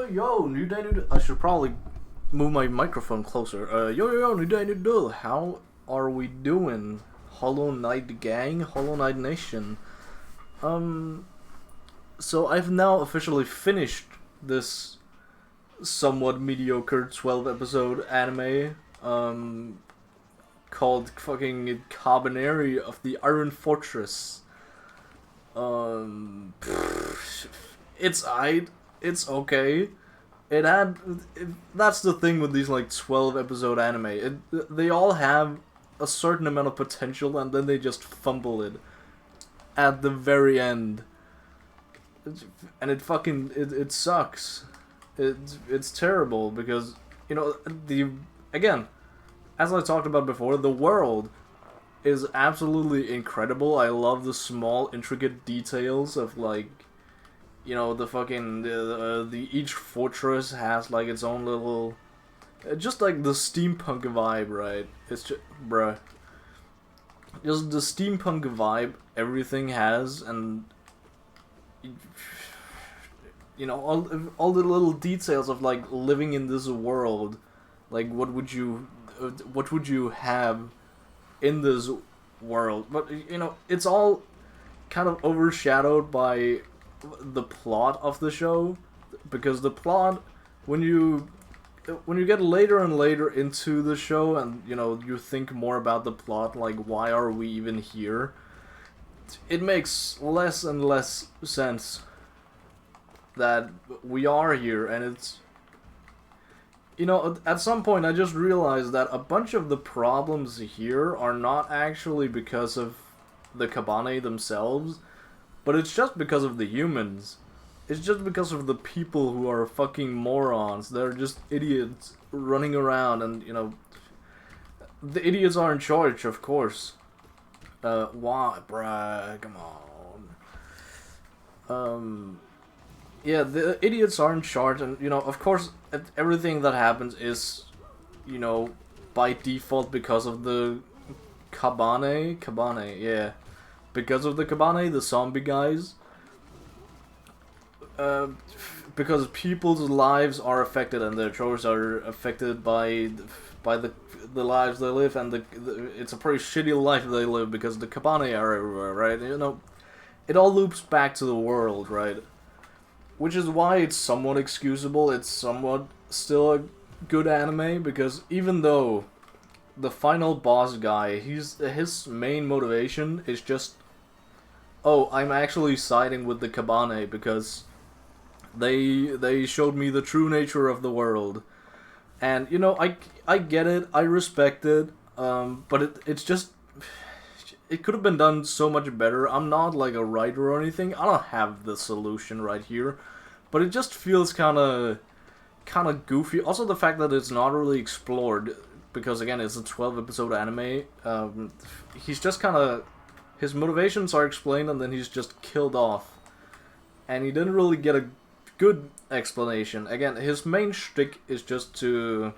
yo, new day, new day. I should probably move my microphone closer. Yo, new day, new day. How are we doing? Hollow Knight gang? Hollow Knight Nation. So I've now officially finished this somewhat mediocre 12 episode anime, called fucking Kabaneri of the Iron Fortress. It's it's okay. That's the thing with these like 12 episode anime. They all have a certain amount of potential and then they just fumble it at the very end. And it sucks. It's terrible because, again, as I talked about before, the world is absolutely incredible. I love the small intricate details of like, each fortress has like its own little, just like the steampunk vibe, right? It's just, just the steampunk vibe everything has, and all the little details of like living in this world. Like what would you have in this world? But it's all kind of overshadowed by the plot of the show, because the plot, when you get later and later into the show and you think more about the plot, like why are we even here, it makes less and less sense that we are here. And it's at some point I just realized that a bunch of the problems here are not actually because of the Kabaneri themselves, but it's just because of the humans. It's just because of the people who are fucking morons. They're just idiots running around, and the idiots are in charge, of course. Why, bruh? Come on. Yeah, the idiots are in charge, and of course, everything that happens is, by default because of the Kabaneri, yeah. Because of the Kabaneri, the zombie guys. Because people's lives are affected and their chores are affected by the lives they live, and it's a pretty shitty life they live because the Kabaneri are everywhere, right? It all loops back to the world, right? Which is why it's somewhat excusable. It's somewhat still a good anime, because even though the final boss guy, his main motivation is just, oh, I'm actually siding with the Kabaneri because they showed me the true nature of the world. And, I get it, I respect it, but it's just, it could have been done so much better. I'm not like a writer or anything, I don't have the solution right here, but it just feels kind of goofy. Also the fact that it's not really explored, because again, it's a 12 episode anime, he's just his motivations are explained and then he's just killed off. And he didn't really get a good explanation. Again, his main shtick is just to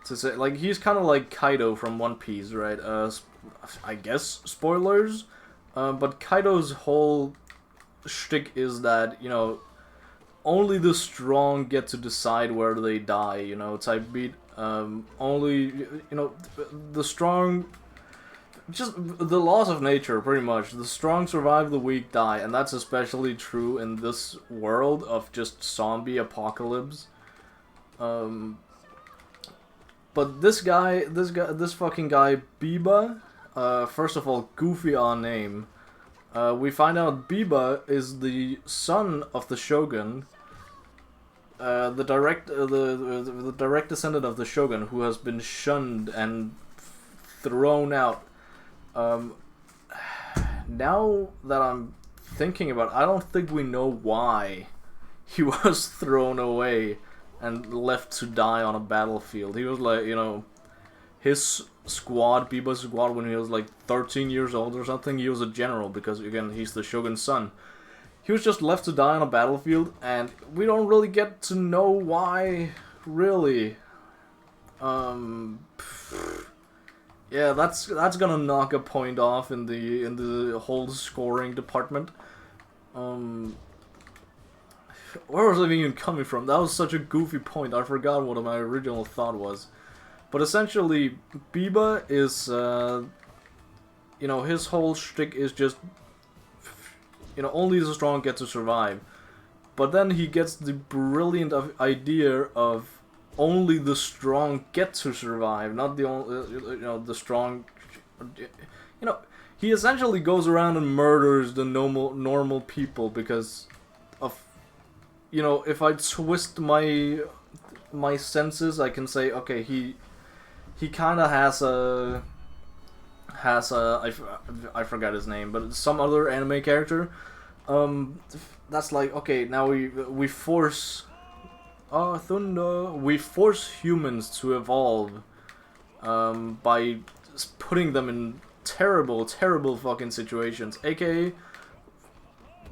say, like, he's kind of like Kaido from One Piece, right? I guess spoilers, but Kaido's whole shtick is that, only the strong get to decide where they die, type beat. Only, the strong, just the laws of nature, pretty much. The strong survive, the weak die, and that's especially true in this world of just zombie apocalypse. But this fucking guy, Biba, first of all, goofy on name. We find out Biba is the son of the Shogun, the direct descendant of the Shogun, who has been shunned and thrown out. Now that I'm thinking about it, I don't think we know why he was thrown away and left to die on a battlefield. He was like, his squad, Biba's squad, when he was like 13 years old or something, he was a general, because again, he's the Shogun's son. He was just left to die on a battlefield, and we don't really get to know why, really. Yeah, that's gonna knock a point off in the whole scoring department. where was I even coming from? That was such a goofy point. I forgot what my original thought was. But essentially, Biba is, you know, his whole shtick is just, you know, only the strong get to survive. But then he gets the brilliant idea of only the strong get to survive, not the only, you know, the strong, you know, he essentially goes around and murders the normal people because of, you know, if I twist my senses, I can say, okay, he kind of has a I forgot his name, but some other anime character. That's like, okay, now we force Thunder. We force humans to evolve by putting them in terrible fucking situations, aka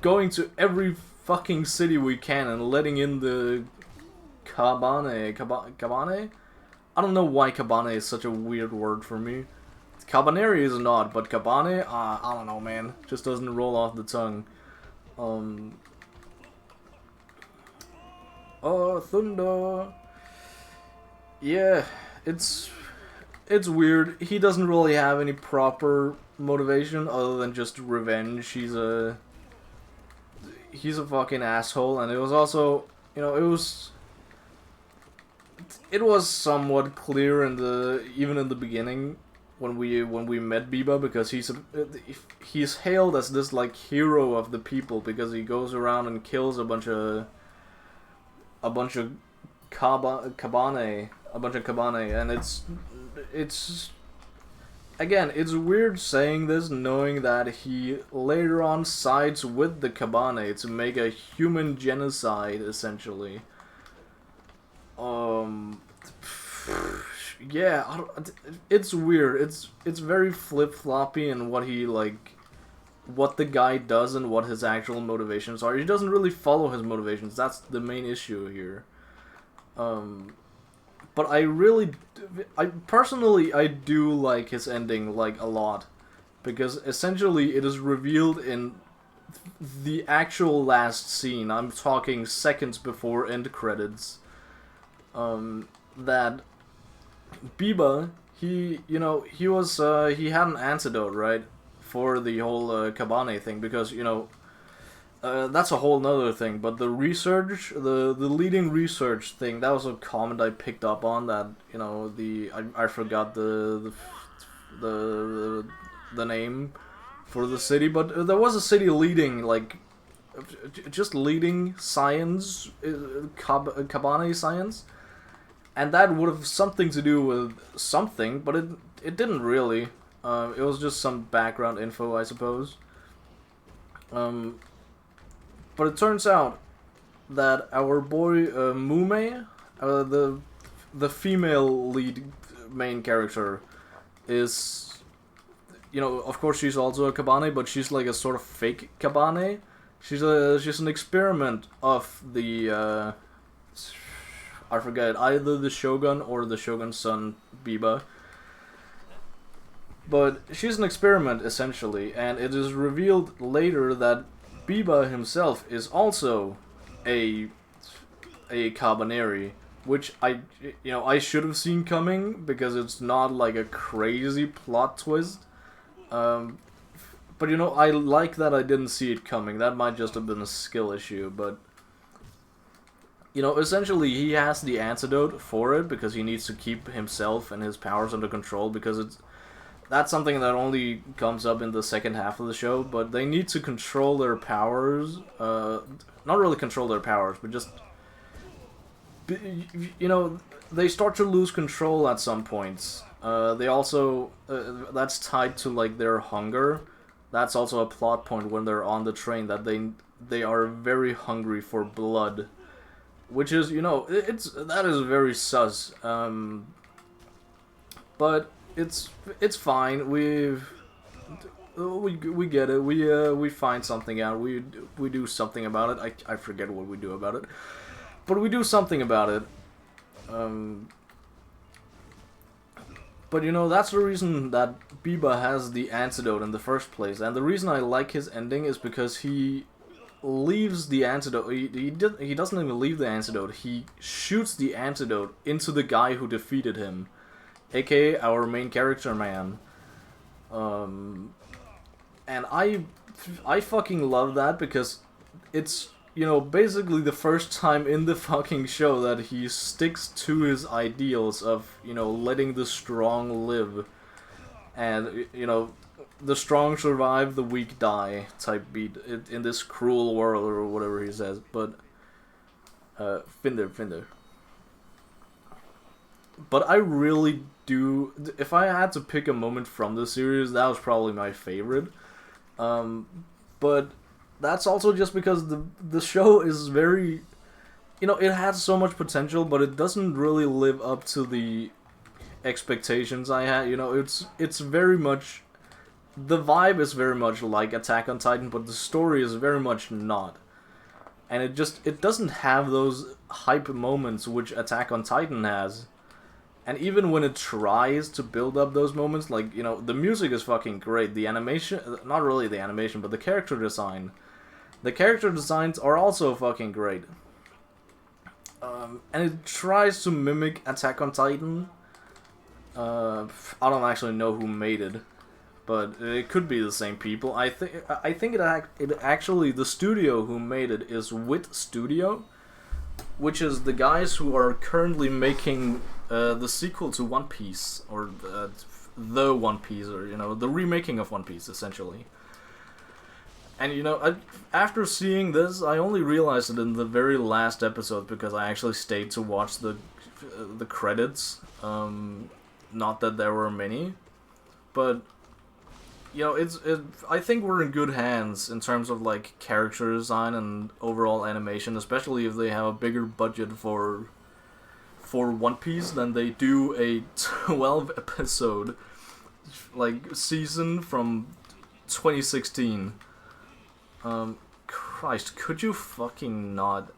going to every fucking city we can and letting in the Kabane? I don't know why Kabane is such a weird word for me. Kabaneri is not, but Kabane, I don't know, man. Just doesn't roll off the tongue. Thunder. Yeah, it's weird. He doesn't really have any proper motivation other than just revenge. He's a fucking asshole, and it was also, you know, it was somewhat clear even in the beginning when we met Biba, because he's hailed as this like hero of the people because he goes around and kills a bunch of Kabane, and it's again, it's weird saying this knowing that he later on sides with the Kabane to make a human genocide, essentially. Yeah, it's weird. It's very flip-floppy in what the guy does and what his actual motivations are. He doesn't really follow his motivations. That's the main issue here. But I personally do like his ending, like, a lot. Because essentially it is revealed in the actual last scene. I'm talking seconds before end credits. That Biba, he had an antidote, right? For the whole Kabane thing, because, you know, that's a whole nother thing, but the research, the leading research thing, that was a comment I picked up on, that, you know, I forgot the name for the city, but there was a city leading, like, just leading science, Kabane science, and that would have something to do with something, but it didn't really. It was just some background info, I suppose. But it turns out that our boy Mume, the female lead main character, is, you know, of course she's also a Kabane, but she's like a sort of fake Kabane. She's an experiment of the I forget, either the Shogun or the Shogun's son, Biba. But she's an experiment, essentially, and it is revealed later that Biba himself is also a Kabaneri, which I should have seen coming, because it's not like a crazy plot twist. But, you know, I like that I didn't see it coming. That might just have been a skill issue, but, you know, essentially he has the antidote for it because he needs to keep himself and his powers under control, because that's something that only comes up in the second half of the show, but they need to control their powers, not really control their powers, but just, you know, they start to lose control at some points. They also, that's tied to, like, their hunger. That's also a plot point when they're on the train, that they are very hungry for blood. Which is, you know, that is very sus. But it's fine. We get it. We find something out. We do something about it. I forget what we do about it, but we do something about it. But, you know, that's the reason that Biba has the antidote in the first place, and the reason I like his ending is because he leaves the antidote. He doesn't even leave the antidote. He shoots the antidote into the guy who defeated him, aka our main character man. And I fucking love that because it's, you know, basically the first time in the fucking show that he sticks to his ideals of, you know, letting the strong live. And, you know, the strong survive, the weak die type beat in this cruel world or whatever he says. But, Finder. But I really do, if I had to pick a moment from the series, that was probably my favorite. But that's also just because the show is very, you know, it has so much potential, but it doesn't really live up to the expectations I had. You know, it's very much, the vibe is very much like Attack on Titan, but the story is very much not. And it doesn't have those hype moments which Attack on Titan has. And even when it tries to build up those moments, like, you know, the music is fucking great. The animation, not really the animation, but the character design. The character designs are also fucking great. And it tries to mimic Attack on Titan. I don't actually know who made it, but it could be the same people. I think it actually, the studio who made it is Wit Studio, which is the guys who are currently making the sequel to One Piece, or the One Piece, or, you know, the remaking of One Piece, essentially. And, you know, after seeing this, I only realized it in the very last episode because I actually stayed to watch the credits. Not that there were many, but, you know, I think we're in good hands in terms of, like, character design and overall animation, especially if they have a bigger budget for One Piece than they do a 12 episode, like, season from 2016. Christ, could you fucking not?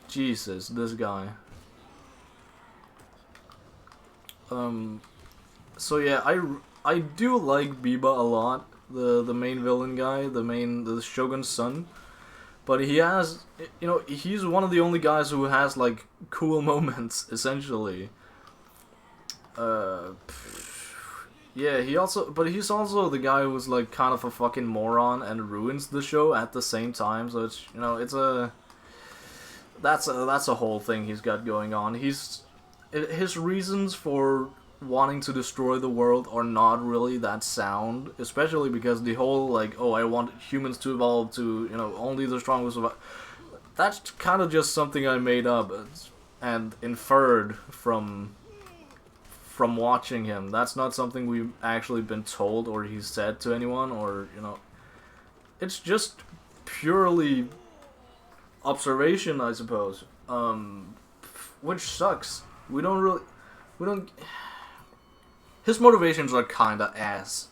Jesus, this guy. So yeah, I do like Biba a lot, the main villain guy, the Shogun's son. But he has, you know, he's one of the only guys who has, like, cool moments, essentially. Yeah, he's also the guy who's, like, kind of a fucking moron and ruins the show at the same time, so it's, you know, that's a whole thing he's got going on. His reasons for wanting to destroy the world are not really that sound, especially because the whole, like, oh, I want humans to evolve to, you know, only the strong will survive. That's kind of just something I made up and inferred from watching him. That's not something we've actually been told or he's said to anyone, or, you know, it's just purely observation, I suppose. Which sucks. His motivations are kinda ass,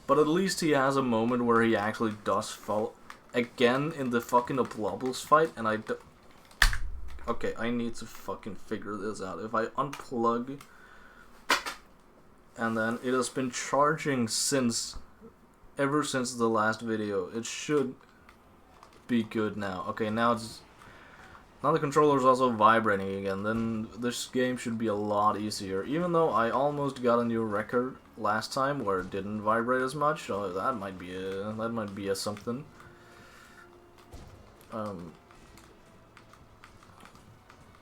but at least he has a moment where he actually does fall again in the fucking Obloblos fight, and okay, I need to fucking figure this out. If I unplug, and then it has been charging ever since the last video, it should be good now. Okay, now the controller is also vibrating again, then this game should be a lot easier. Even though I almost got a new record last time where it didn't vibrate as much, so that might be a something.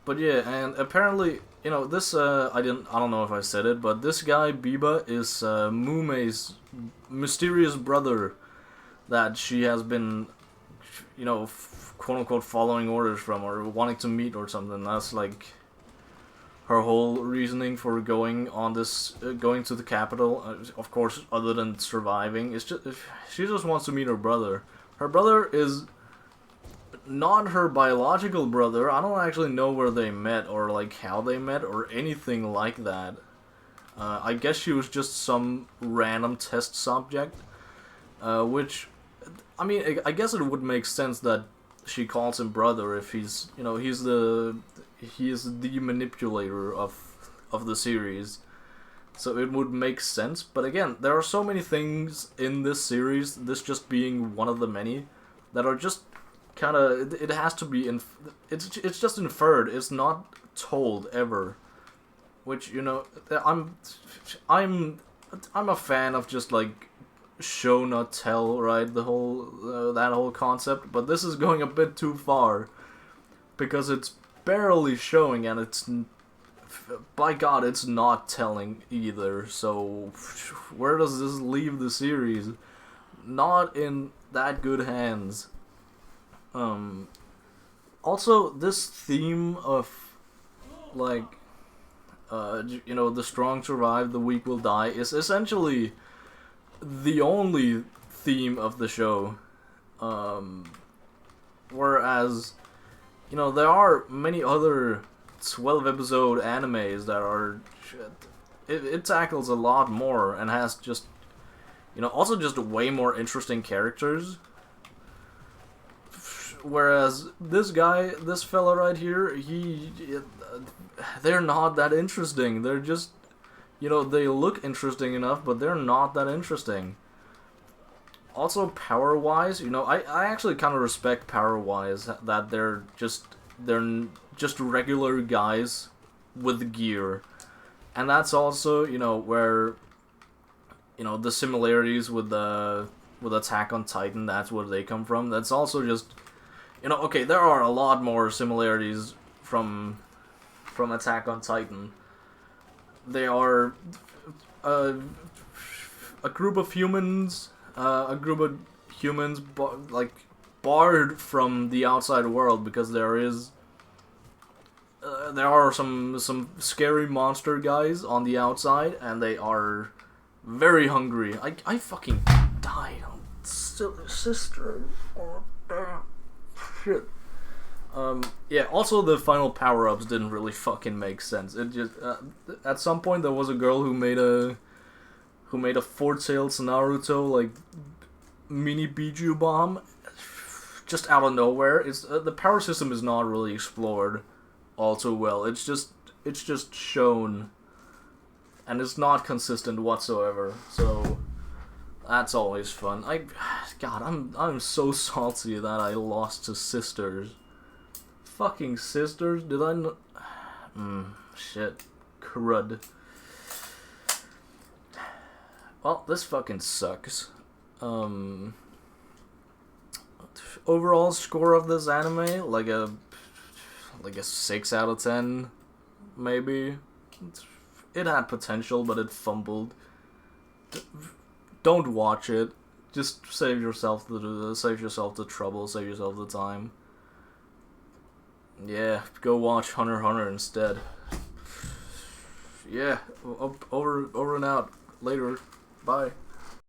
But yeah, and apparently, you know, this I don't know if I said it, but this guy Biba is Mumei's mysterious brother that she has been, you know, quote-unquote following orders from, or wanting to meet or something. That's like her whole reasoning for going to the capital. Of course, other than surviving, it's just she just wants to meet her brother. Her brother is not her biological brother. I don't actually know where they met or, like, how they met or anything like that. I guess she was just some random test subject, which, I mean, I guess it would make sense that she calls him brother if he's, you know, he is the manipulator of the series. So it would make sense, but again, there are so many things in this series, this just being one of the many, that are just kind of, it has to be, it's just inferred, it's not told ever. Which, you know, I'm a fan of just like show not tell, right? The whole that whole concept, but this is going a bit too far because it's barely showing, and it's, by God, it's not telling either. So where does this leave the series? Not in that good hands. Also, this theme of like, you know, the strong survive, the weak will die, is essentially the only theme of the show. Whereas, you know, there are many other 12-episode animes that are, it tackles a lot more and has just, you know, also just way more interesting characters. Whereas this fella right here, they're not that interesting. They're just, you know, they look interesting enough, but they're not that interesting. Also, power-wise, you know, I actually kind of respect power-wise that they're just regular guys with gear. And that's also, you know, where, you know, the similarities with Attack on Titan, that's where they come from. That's also just, you know, okay, there are a lot more similarities from Attack on Titan. They are a group of humans, like barred from the outside world because there are some scary monster guys on the outside, and they are very hungry. I fucking died on sister. Oh damn. Shit. Yeah, also the final power-ups didn't really fucking make sense. It just, at some point there was a girl who made a Four Tails Naruto, like, mini Biju bomb, just out of nowhere. It's, the power system is not really explored all too well. It's just shown, and it's not consistent whatsoever, so that's always fun. God, I'm so salty that I lost to Sisters. Fucking Sisters? Did I not? Shit. Crud. Well, this fucking sucks. Overall score of this anime, like a 6 out of 10, maybe. It had potential, but it fumbled. Don't watch it. Just save yourself the trouble, save yourself the time. Yeah, go watch Hunter x Hunter instead. Yeah, over and out. Later. Bye.